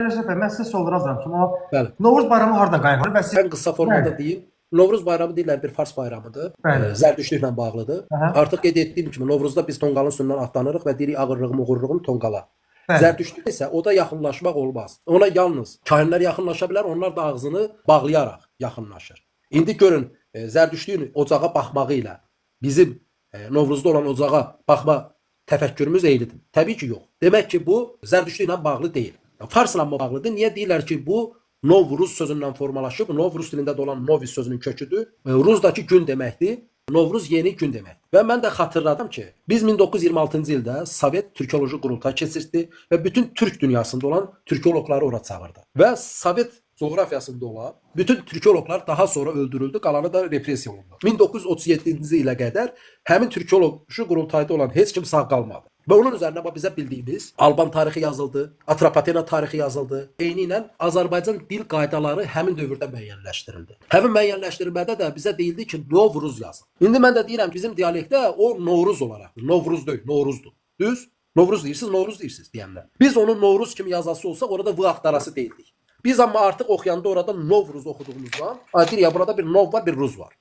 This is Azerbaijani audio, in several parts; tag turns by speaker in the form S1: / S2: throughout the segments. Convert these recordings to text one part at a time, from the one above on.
S1: Rəşad bəy, mən sizə soruşuram ki,
S2: Bəli.
S1: Novruz bayramı hardan qaynaqlanır və siz
S2: Ən qısa formada deyim. Novruz bayramı deyirlər bir fars bayramıdır.
S1: Bəli.
S2: Zərdüştlüklə bağlıdır.
S1: Aha.
S2: Artıq qeyd etdiyim kimi Novruzda biz tonqalın üstündən atlanırıq və deyirik ağırlığım, uğurluğum tonqala.
S1: Bəli.
S2: Zərdüştlük isə o da yaxınlaşmaq olmaz. Ona yalnız kahinlər yaxınlaşa bilər, onlar da ağzını bağlayaraq yaxınlaşır. İndi görün, Zərdüştlüyün ocağa baxmağı ilə bizim Novruzda olan ocağa baxma təfəkkürümüz eynidir. Təbii ki, yox. Demək ki, bu Zərdüştlüklə bağlı deyil. Farsla bağlıdır. Niyə deyirlər ki, bu Novruz sözündən formalaşıb? Novruz dilində də olan Novis sözünün köküdür. Ruzdakı gün deməkdir. Novruz yeni gün deməkdir. Və mən də xatırladım ki, biz 1926-cı ildə Sovet Türkoloji Qurultayı keçirdi və bütün Türk dünyasında olan türkoloqları ora çağırdı. Və Sovet coğrafiyasında olan bütün türkoloqlar daha sonra öldürüldü, qalanı da repressiya olundu. 1937-ci ilə qədər həmin Türkoloji Qurultayda olan heç kim sağ qalmadı. Və onun üzərinə bizə bildiyimiz Alban tarixi yazıldı, Atropatena tarixi yazıldı. Eyni ilə Azərbaycan dil qaydaları həmin dövrdə müəyyənləşdirildi. Həmin müəyyənləşdirilmədə də bizə deyildi ki, Novruz yazın. İndi mən də deyirəm bizim dialektdə o Novruz olaraq, Novruz deyil, Novruzdur. Düz? Novruz deyirsiniz, Novruz deyirsiniz deyənlər. Biz onun Novruz kimi yazası olsaq orada V axtarası deyildik. Biz amma artıq oxuyanda orada Novruz oxuduğumuzdan, deyir ya burada bir Nov var, bir Ruz var.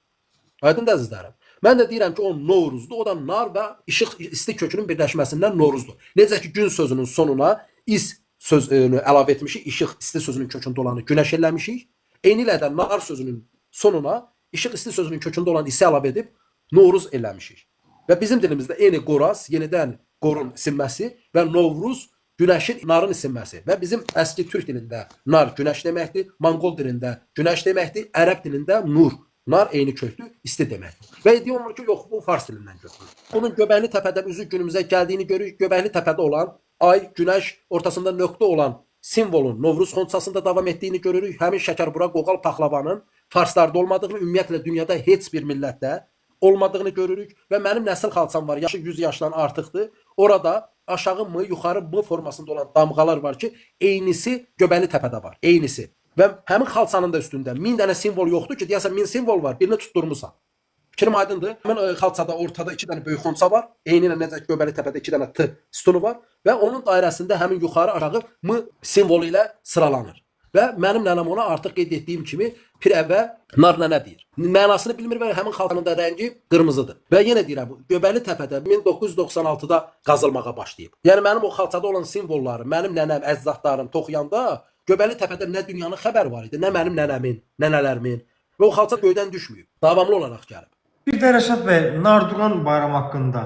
S2: Aydın da əzizlərim. Mən də deyirəm ki, o Novruzdur, o da nar və işıq isti kökünün birləşməsindən Novruzdur. Necə ki, gün sözünün sonuna is sözünü əlavə etmişik, işıq isti sözünün kökündə olanı günəş eləmişik. Eyni ilə də nar sözünün sonuna işıq isti sözünün kökündə olan isi əlavə edib Novruz eləmişik. Və bizim dilimizdə eyni qoraz, yenidən qorun isinməsi və Novruz günəşin, narın isinməsi və bizim əski türk dilində nar günəş deməkdir, Monqol dilində günəş deməkdir, ərəb dilində nur. Nar eyni köklü, isti deməkdir. Və deyirlər ki, yox, bu fars dilindən götürülür. Bunun Göbəkli təpədən üzü günümüzə gəldiyini görürük. Göbəkli təpədə olan ay, günəş, ortasında nöqtə olan simvolun Novruz xonçasında davam etdiyini görürük. Həmin şəkərbura qoğal paxlavanın farslarda olmadığını, ümumiyyətlə dünyada heç bir millətdə olmadığını görürük. Və mənim nəsil xalçam var, yaşı 100 yaşdan artıqdır. Orada aşağı mı, yuxarı mı formasında olan damğalar var ki, eynisi Göbəkli təpədə var, eynisi. Və həmin xalçanın da üstündə 1000 dənə simvol yoxdur ki, deyəsən 1000 simvol var, birini tutturmusan. Fikrim aydındır. Həmin xalçada ortada 2 dənə böyük xonça var. Eyni ilə necə Göbəkli təpədə 2 dənə T sütunu var və onun dairəsində həmin yuxarı aşağı M simvolu ilə sıralanır. Və mənim nənəm ona artıq qeyd etdiyim kimi pirəvə nar nənə deyir. Mənasını bilmir və həmin xalçanın da rəngi qırmızıdır. Və yenə deyirəm, Göbəkli təpədə 1996-da qazılmağa başlayıb. Yəni mənim o xalçada olan simvolları mənim nənəm, əcdadlarım toxuyanda Göbəkli təpədə nə dünyanın xəbəri var idi, nə mənim nənəmin, nənələrimin. Və o xalça göydən düşməyib. Davamlı olaraq gəlib.
S1: Bir də Rəşad bəy, Nardoğan bayramı haqqında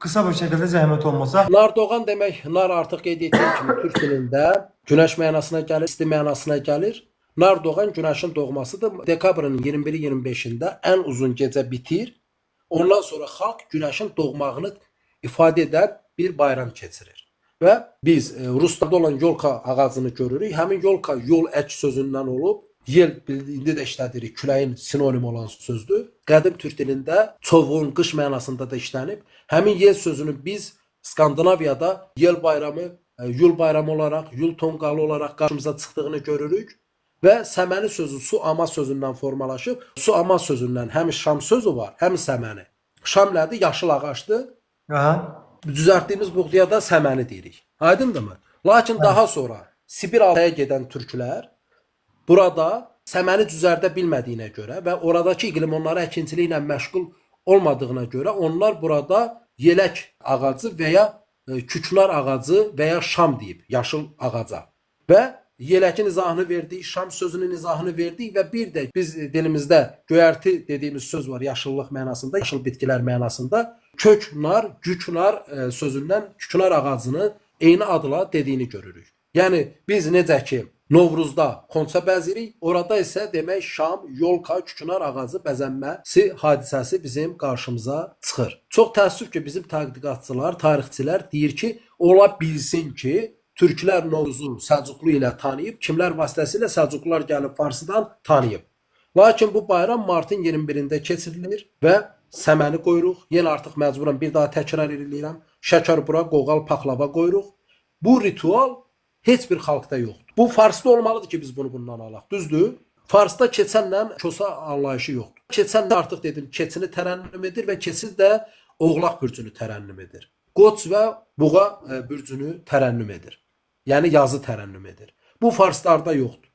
S1: qısa bir şəkildə zəhmət olmasa.
S2: Nardoğan demək, nar artıq qeyd etdiyim kimi türk dilində günəş mənasına gəlir, isti mənasına gəlir. Nardoğan günəşin doğmasıdır. Dekabrın 21-25-də ən uzun gecə bitir. Ondan sonra xalq günəşin doğmağını ifadə edən bir bayram keçirir. Və biz Ruslarda olan yolka ağacını görürük. Həmin yolka yol ək sözündən olub. Yel indi də işlədirik, küləyin sinonim olan sözdür. Qədim türk dilində çoğun, qış mənasında da işlənib. Həmin yel sözünü biz Skandinaviyada yel bayramı, yul bayramı olaraq, yul tonqalı olaraq qarşımıza çıxdığını görürük. Və səməni sözü su ama sözündən formalaşıb. Su ama sözündən həm şam sözü var, həm səməni. Şam nədir? Yaşıl ağacdır.
S1: Aha.
S2: Düzəltdiyimiz buğdaya da səməni deyirik. Aydındırmı? Lakin daha sonra Sibir alaya gedən türklər burada səməni düzəldə bilmədiyinə görə və oradakı iqlim onlara əkinçiliklə məşğul olmadığına görə onlar burada yelək ağacı və ya küknar ağacı və ya şam deyib, yaşıl ağaca. Və yələkin izahını verdik, şam sözünün izahını verdik və bir də biz dilimizdə göyərti dediyimiz söz var yaşıllıq mənasında, yaşıl bitkilər mənasında. Köknar, güknar sözündən küknar ağacını eyni adla dediyini görürük. Yəni biz necə ki Novruzda xonça bəzirik, orada isə demək şam, yolka, küknar ağacı bəzənməsi hadisəsi bizim qarşımıza çıxır. Çox təəssüf ki bizim tədqiqatçılar, tarixçilər deyir ki, ola bilsin ki türklər Novruzu Səlcuqlu ilə tanıyıb, kimlər vasitəsilə Səlcuqlular gəlib Farsıdan tanıyıb. Lakin bu bayram martın 21-də keçirilir və səməni qoyuruq. Yenə artıq məcburan bir daha təkrar edirəm. Şəkərbura, qoğal, paxlava qoyuruq. Bu ritual heç bir xalqda yoxdur. Bu Farsda olmalıdır ki biz bunu bundan alaq. Düzdür? Farsda keçənlə kosa anlayışı yoxdur. Keçən də artıq dedim, keçini tərənnüm edir və keçi də oğlaq bürcünü tərənnüm edir. Qoç və buğa bürcünü tərənnüm edir. Yəni yazı tərənnüm edir. Bu farslarda yoxdur.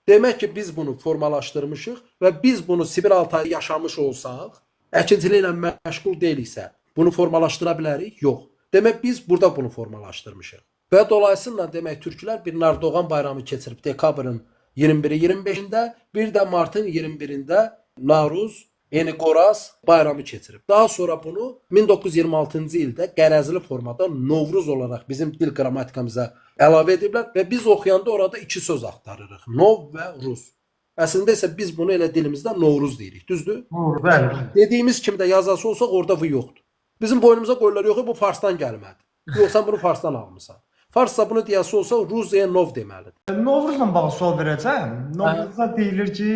S2: Demək ki, biz bunu formalaşdırmışıq və biz bunu Sibir Altayı yaşamış olsaq, əkinçiliklə məşğul deyiliksə, bunu formalaşdıra bilərik? Yox. Demək biz burada bunu formalaşdırmışıq. Və dolayısıyla demək türklər bir Nardoğan bayramı keçirib dekabrın 21-i 25-də, bir də martın 21-də Navruz, Yeni Qoraz bayramı keçirib. Daha sonra bunu 1926-cı ildə qərəzli formada Novruz olaraq bizim dil qrammatikamıza əlavə ediblər və biz oxuyanda orada iki söz axtarırıq. Nov və Rus. Əslində isə biz bunu elə dilimizdə Novruz deyirik, düzdür?
S1: Doğru, bəli.
S2: Dediyimiz kimi də yazası olsaq orada v yoxdur. Bizim boynumuza qoyurlar, yox, bu Farsdan gəlmədi. Yox, sən bunu Farsdan almısan. Farsda bunu deyəsi olsa Ruziya Nov deməlidir.
S1: Novruzla bağlı sual verəcəm. Novruzda deyilir ki,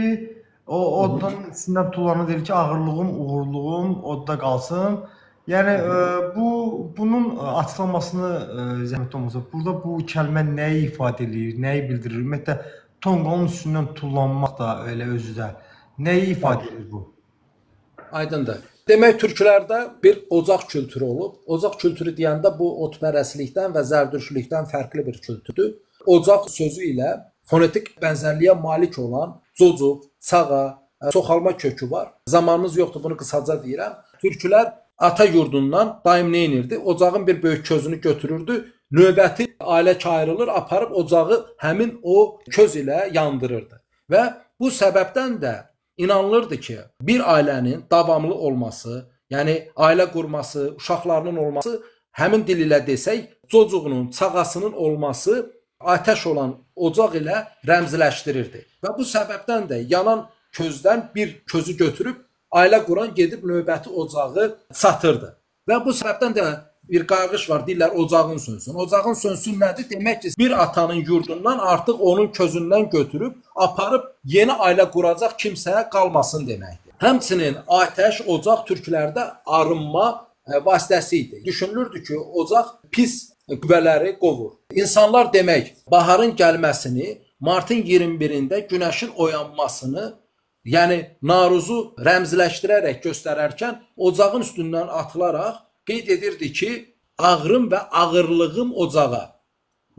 S1: o oddan içindən tutulanı deyir ki, ağırlığım, uğurluğum odda qalsın. Yəni bunun açıqlamasını zəhmət olmasa, burada bu kəlmə nəyi ifadə edir, nəyi bildirir? Ümumiyyətlə tonqalın üstündən tullanmaq da elə özü də nəyi ifadə edir bu?
S2: Aydındır. Demək türklərdə bir ocaq kültürü olub. Ocaq kültürü deyəndə bu otpərəstlikdən və zərdüştlükdən fərqli bir kültürdür. Ocaq sözü ilə fonetik bənzərliyə malik olan cocuq, çağa, çoxalma kökü var. Zamanımız yoxdur, bunu qısaca deyirəm. Türklər ata yurdundan daim nə edirdi? Ocağın bir böyük közünü götürürdü. Növbəti ailə ayrılır, aparıb ocağı həmin o köz ilə yandırırdı. Və bu səbəbdən də inanılırdı ki, bir ailənin davamlı olması, yəni ailə qurması, uşaqlarının olması, həmin dil ilə desək, cocuğunun, çağasının olması ateş olan ocaq ilə rəmzləşdirirdi. Və bu səbəbdən də yanan közdən bir közü götürüb ailə quran gedib növbəti ocağı satırdı. Və bu səbəbdən də bir qarğış var, deyirlər ocağın sönsün. Ocağın sönsün nədir? Demək ki, bir atanın yurdundan artıq onun közündən götürüb aparıb yeni ailə quracaq kimsəyə qalmasın deməkdir. Həmçinin ateş, ocaq türklərdə arınma vasitəsi idi. Düşünülürdü ki, ocaq pis qüvvələri qovur. İnsanlar demək, baharın gəlməsini, martın 21-də günəşin oyanmasını, yəni Naruzu rəmzləşdirərək göstərərkən ocağın üstündən atılaraq qeyd edirdi ki, ağrım və ağırlığım ocağa.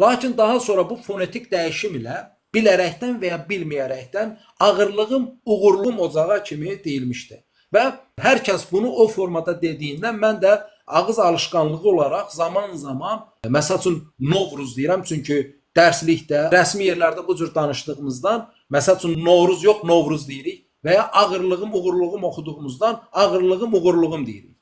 S2: Lakin daha sonra bu fonetik dəyişim ilə bilərəkdən və ya bilməyərəkdən ağırlığım, uğurluğum ocağa kimi deyilmişdi. Və hər kəs bunu o formada dediyindən mən də ağız alışqanlığı olaraq zaman-zaman, məsəl üçün Novruz deyirəm, çünki dərslikdə, rəsmi yerlərdə bu cür danışdığımızdan, məsəl üçün Novruz yox, Novruz deyirik və ya ağırlığım, uğurluğum oxuduğumuzdan ağırlığım, uğurluğum deyirik.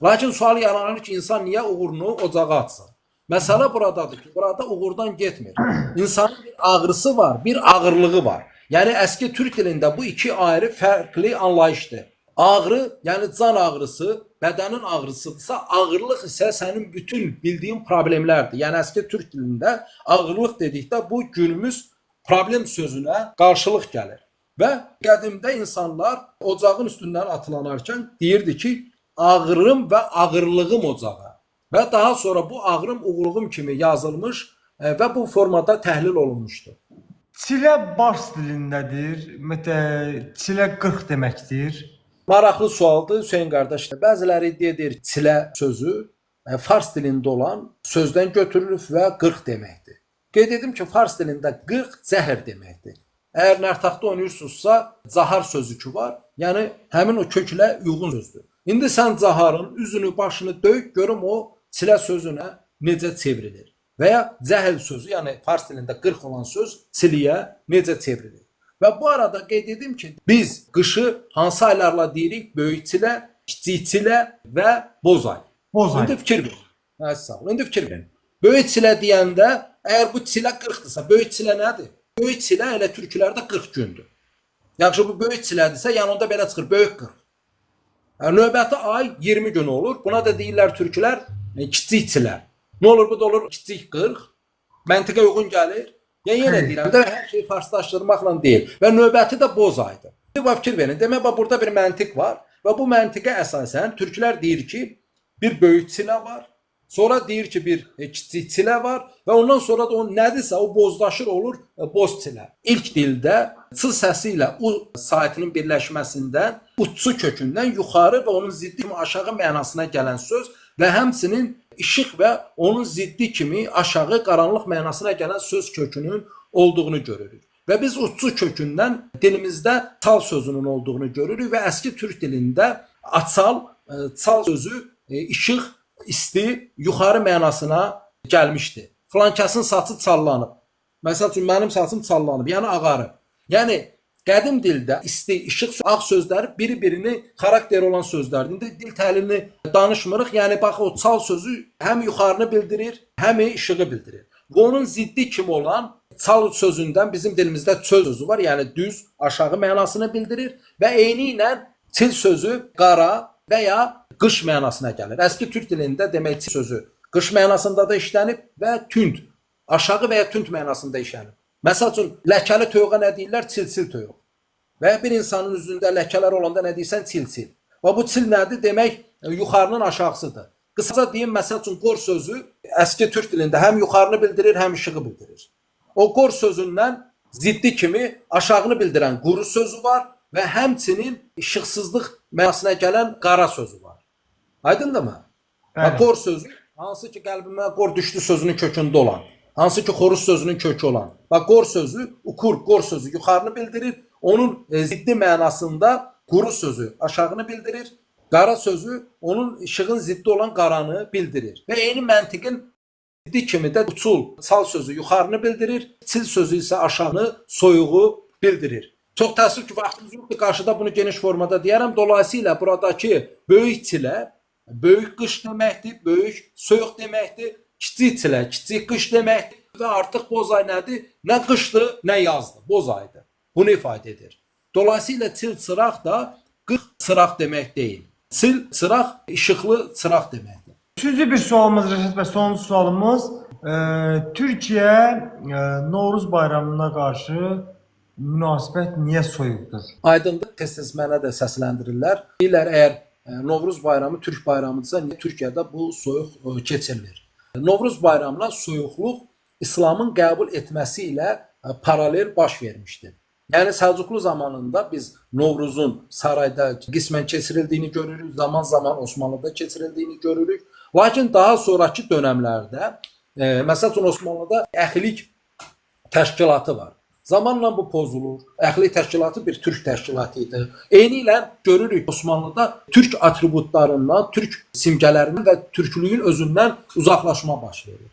S2: Lakin sual yaranır ki, insan niyə uğurunu ocağa atsın? Məsələ buradadır ki, burada uğurdan getmir. İnsanın bir ağrısı var, bir ağırlığı var. Yəni əski türk dilində bu iki ayrı fərqli anlayışdır. Ağrı, yəni can ağrısı, bədənin ağrısıdırsa, ağırlıq isə sənin bütün bildiyin problemlərdir. Yəni əski türk dilində ağırlıq dedikdə bu günümüz problem sözünə qarşılıq gəlir. Və qədimdə insanlar ocağın üstündən atılanarkən deyirdi ki, ağrım və ağırlığım ocağa. Və daha sonra bu ağrım, uğurluğum kimi yazılmış və bu formada təhlil olunmuşdur.
S1: Çilə Bars dilindədir. Ümumiyyətlə çilə 40 deməkdir.
S2: Maraqlı sualdır Hüseyn qardaş. Bəziləri deyir çilə sözü fars dilində olan sözdən götürülüb və 40 deməkdir. Qeyd edim ki, fars dilində 40 zəhər deməkdir. Əgər nərtaxta oynayırsınızsa, zahar sözü var. Yəni həmin o köklə uyğun sözdür. İndi sən zaharın üzünü, başını döyük, görüm o çilə sözünə necə çevrilir. Və ya cəhəl sözü, yəni fars dilində 40 olan söz çiliyə necə çevrilir. Və bu arada qeyd edim ki, biz qışı hansı aylarla deyirik? Böyük çilə, kiçik çilə və boz ay.
S1: Boz ay.
S2: İndi fikir verin. Sağ ol. İndi fikir verin. Böyük çilə deyəndə, əgər bu çilə 40-dırsa, böyük çilə nədir? Böyük çilə elə türklərdə 40 gündür. Yaxşı, bu böyük çilədirsə, yanında belə çıxır, böyük 40. Növbəti ay 20 gün olur. Buna da deyirlər türklər kiçik çilə. Nə olur? Bu da olur kiçik 40. Məntiqə uyğun gəlir. Yəni yenə deyirəm də hər şeyi farslaşdırmaqla deyil. Və növbəti də boz aydır. Bir fikir verin. Demək burada bir məntiq var və bu məntiqə əsasən türklər deyir ki, bir böyük çilə var. Sonra deyir ki, bir kiçik çilə var və ondan sonra da o nədirsə o bozlaşır olur boz çilə. İlk dildə ç səsi ilə u saitinin birləşməsindən utsu kökündən yuxarı və onun ziddi kimi aşağı mənasına gələn söz və həmçinin işıq və onun ziddi kimi aşağı qaranlıq mənasına gələn söz kökünün olduğunu görürük. Və biz uççu kökündən dilimizdə çal sözünün olduğunu görürük və əski türk dilində açal, çal sözü işıq, isti, yuxarı mənasına gəlmişdi. Filankəsin saçı çallanıb. Məsəl üçün mənim saçım çallanıb, yəni ağarıb. Yəni qədim dildə isti, işıq, ağ sözləri biri-birini xarakteri olan sözlərdir. İndi dil təhlilini danışmırıq. Yəni bax o çal sözü həm yuxarını bildirir, həm işığı bildirir. Və onun ziddi kimi olan çal sözündən bizim dilimizdə çöl sözü var. Yəni düz, aşağı mənasını bildirir və eyni ilə çil sözü qara və ya qış mənasına gəlir. Əski türk dilində demək çil sözü qış mənasında da işlənib və tünd, aşağı və ya tünd mənasında işlənib. Məsəl üçün ləkəli toyuğa nə deyirlər? Çil-çil toyuq. Və bir insanın üzündə ləkələr olanda nə deyirsən? Çil-çil. Və bu çil nədir? Demək yuxarının aşağısıdır. Qısaca deyim, məsəl üçün qor sözü əski türk dilində həm yuxarını bildirir, həm işığı bildirir. O qor sözündən ziddi kimi aşağını bildirən quru sözü var və həmçinin işıqsızlıq mənasına gələn qara sözü var. Aydındırmı? Və qor sözü hansı ki qəlbimə qor düşdü sözünün kökündə olan, hansı ki xoruz sözünün kökü olan. Bax qor sözü, ukur, qor sözü yuxarını bildirir. Onun ziddi mənasında quru sözü aşağını bildirir. Qara sözü onun işığın ziddi olan qaranı bildirir. Və eyni məntiqin ziddi kimi də uçul, çal sözü yuxarını bildirir. Çil sözü isə aşağını, soyuğu bildirir. Çox təəssüf ki, vaxtımız yoxdur. Qarşıda bunu geniş formada deyərəm. Dolayısıyla buradakı böyük çilə, böyük qış deməkdir, böyük soyuq deməkdir. Kiçik çilə, kiçik qış deməkdir və artıq boz ay nədir? Nə qışdır, nə yazdır, boz aydır. Bunu ifadə edir. Dolayısıyla çil çıraq da qış çıraq demək deyil. Çil çıraq işıqlı çıraq deməkdir.
S1: Üçüncü bir sualımız Rəşad bəy, sonuncu sualımız. Türkiyə Novruz bayramına qarşı münasibət niyə soyuqdur?
S2: Aydındır, tez-tez mənə də səsləndirirlər. Deyirlər, əgər Novruz bayramı Türk bayramıdırsa, niyə Türkiyədə bu soyuq keçirilir? Novruz bayramına soyuqluq İslamın qəbul etməsi ilə paralel baş vermişdir. Yəni Səlcuqlu zamanında biz Novruzun sarayda qismən keçirildiyini görürük, zaman-zaman Osmanlıda keçirildiyini görürük. Lakin daha sonraki dönəmlərdə, məsəl üçün Osmanlıda əxlik təşkilatı var. Zamanla bu pozulur. Əxlik təşkilatı bir türk təşkilatı idi. Eyni ilə görürük Osmanlıda türk atributlarından, türk simgələrindən və türklüyün özündən uzaqlaşma baş verir.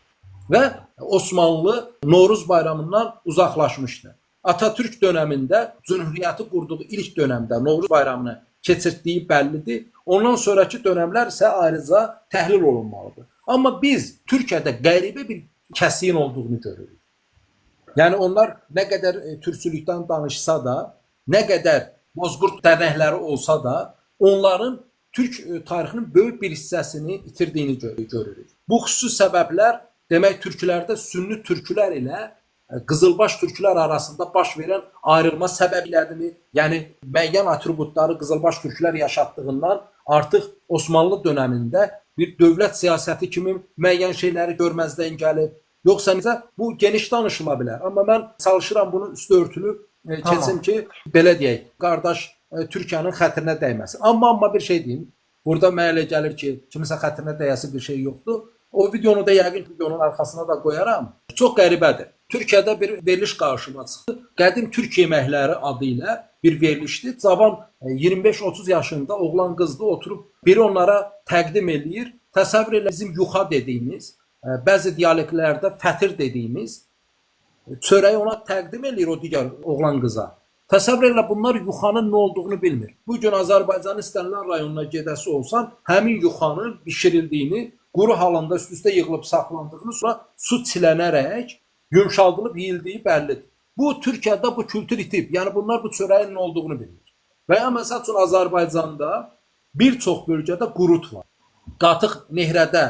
S2: Və Osmanlı Novruz bayramından uzaqlaşmışdı. Atatürk dönəmində Cümhuriyyəti qurduğu ilk dönəmdə Novruz bayramını keçirtdiyi bəllidir. Ondan sonraki dönəmlər isə ayrıca təhlil olunmalıdır. Amma biz Türkiyədə qəribə bir kəsiyin olduğunu görürük. Yəni onlar nə qədər türkçülükdən danışsa da, nə qədər bozqurt dərnəkləri olsa da, onların türk tarixinin böyük bir hissəsini itirdiyini görürük. Bu xüsusi səbəblər demək türklərdə sünni türklər ilə qızılbaş türklər arasında baş verən ayrılma səbəblərini, yəni müəyyən atributları qızılbaş türklər yaşatdığından artıq Osmanlı dönəmində bir dövlət siyasəti kimi müəyyən şeyləri görməzdən gəlib. Yoxsa necə? Bu geniş danışıla bilər. Amma mən çalışıram bunu üstü örtülü keçim ki, belə deyək, qardaş Türkiyənin xətrinə dəyməsin. Amma bir şey deyim. Burada mənə elə gəlir ki, kimisə xətrinə dəyəsi bir şey yoxdur. O videonu da yəqin videonun arxasına da qoyaram. Çox qəribədir. Türkiyədə bir veriliş qarşıma çıxdı. Qədim Türk yeməkləri adı ilə bir verilişdir. Cavan 25-30 yaşında oğlan qızdı oturub biri onlara təqdim eləyir. Təsəvvür elə bizim yuxa dediyimiz, bəzi dialektlərdə fətir dediyimiz çörəyi ona təqdim eləyir o digər oğlan qıza. Təsəvvür elə bunlar yuxanın nə olduğunu bilmir. Bugün Azərbaycanın istənilən rayonuna gedəsi olsan, həmin yuxanın bişirildiyini, quru halında üst-üstə yığılıb saxlandığını, sonra su çilənərək yumşaldılıb yeyildiyi bəllidir. Bu Türkiyədə bu kültür itib. Yəni bunlar bu çörəyin nə olduğunu bilmir. Və ya məsəl üçün Azərbaycanda bir çox bölgədə qurut var. Qatıq nehrədə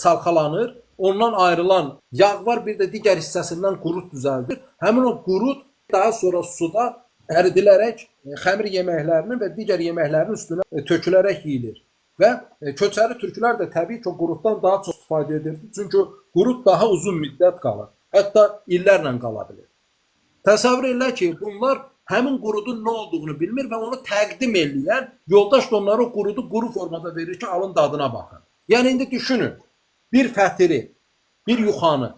S2: çalxalanır, ondan ayrılan yağ var, bir də digər hissəsindən qurut düzəldir. Həmin o qurut daha sonra suda əridilərək xəmir yeməklərinin və digər yeməklərin üstünə tökülərək yeyilir. Və köçəri türklər də təbii ki, qurutdan daha çox istifadə edirdi. Çünki qurut daha uzun müddət qalır. Hətta illərlə qala bilir. Təsəvvür elə ki, bunlar həmin qurudun nə olduğunu bilmir və onu təqdim eləyən yoldaş da onlara o qurudu quru formada verir ki, alın dadına baxın. Yəni indi düşünün, bir fətiri, bir yuxanı,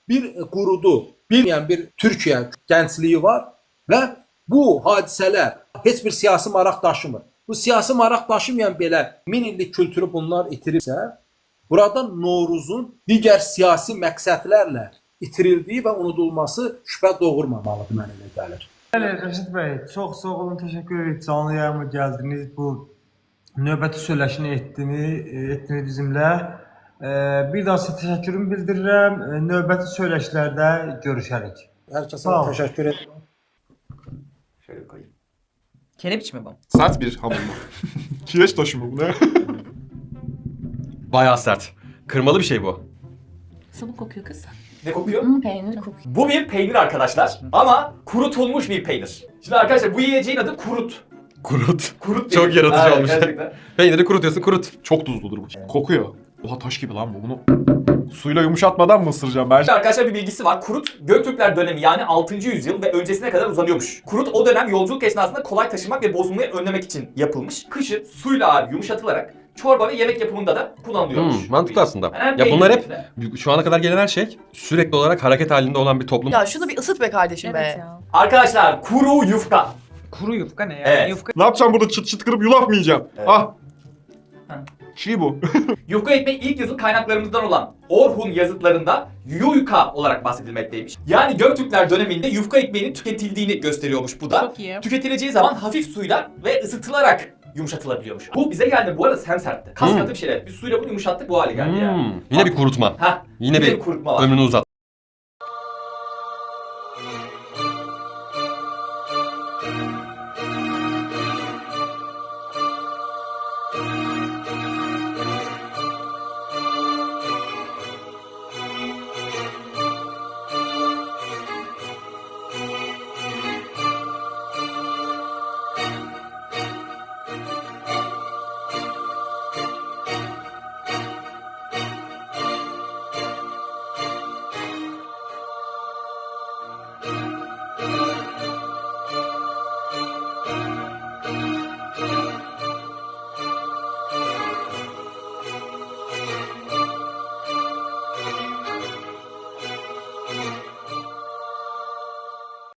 S2: bir qurudu bilməyən bir Türkiyə gəncliyi var və bu hadisələr heç bir siyasi maraq daşımır. Bu siyasi maraq daşımayan belə 1000 illik kültürü bunlar itiribsə, burada Novruzun digər siyasi məqsədlərlə itirildiyi və unudulması şübhə doğurmamalıdır, mənə elə gəlir.
S1: Bəli, Rəşid bəy, çox sağ olun, təşəkkür edirik. Canlı yayıma gəldiniz, bu növbəti söyləşini etdiniz bizimlə. Bir daha sizə təşəkkürümü bildirirəm. Növbəti söyləşilərdə görüşərik.
S2: Hər kəsə
S1: Sağ ol.
S2: təşəkkür edirəm.
S3: Şöyle koyayım.
S4: Kerebiç mi bu?
S5: Sert bir hamur mu? Kireç taşı mı bu ne?
S3: Bayağı sert. Kırmalı bir şey bu.
S6: Sabun kokuyor kız.
S3: Ne kokuyor?
S6: Peynir kokuyor.
S3: Bu bir peynir arkadaşlar ama kurutulmuş bir peynir. Şimdi arkadaşlar bu yiyeceğin adı kurut.
S5: Kurut.
S3: Kurut
S5: Çok
S3: peynir.
S5: yaratıcı
S3: Evet,
S5: olmuş.
S3: gerçekten.
S5: Peyniri kurutuyorsun kurut. Çok tuzludur bu. Kokuyor. Oha taş gibi lan bu. Bunu suyla yumuşatmadan mı ısıracağım ben?
S3: Şimdi arkadaşlar bir bilgisi var. Kurut Göktürkler dönemi yani 6. yüzyıl ve öncesine kadar uzanıyormuş. Kurut o dönem yolculuk esnasında kolay taşımak ve bozulmayı önlemek için yapılmış. Kışın suyla abi yumuşatılarak çorba ve yemek yapımında da kullanılıyormuş.
S7: Mantıklı aslında.
S3: Hem
S7: Ya bunlar
S3: peynir
S7: hep
S3: içinde.
S7: şu ana kadar gelen her şey sürekli olarak hareket halinde olan bir toplum.
S4: Ya şunu bir ısıt be kardeşim
S6: Evet
S4: be.
S6: ya.
S3: Arkadaşlar kuru yufka.
S8: Kuru yufka ne ya?
S3: Evet.
S8: Yufka
S5: Ne yapacağım burada çıt çıt kırıp yulaf mı yiyeceğim?
S3: Evet.
S5: Ah.
S3: Ha.
S5: Çiğ bu.
S3: Yufka ekmeği ilk yazılı kaynaklarımızdan olan Orhun yazıtlarında yuyuka olarak bahsedilmekteymiş. Yani Göktürkler döneminde yufka ekmeğinin tüketildiğini gösteriyormuş bu da.
S6: Çok iyi.
S3: Tüketileceği zaman hafif suyla ve ısıtılarak yumuşatılabiliyormuş. Bu bize geldi bu arada hem sertti. Kas katı bir şeyler. Biz suyla bunu yumuşattık bu hale geldi yani.
S7: Yine bir kurutma.
S3: Hah.
S7: Yine
S3: bir
S7: bir
S3: kurutma var.
S7: ömrünü uzat.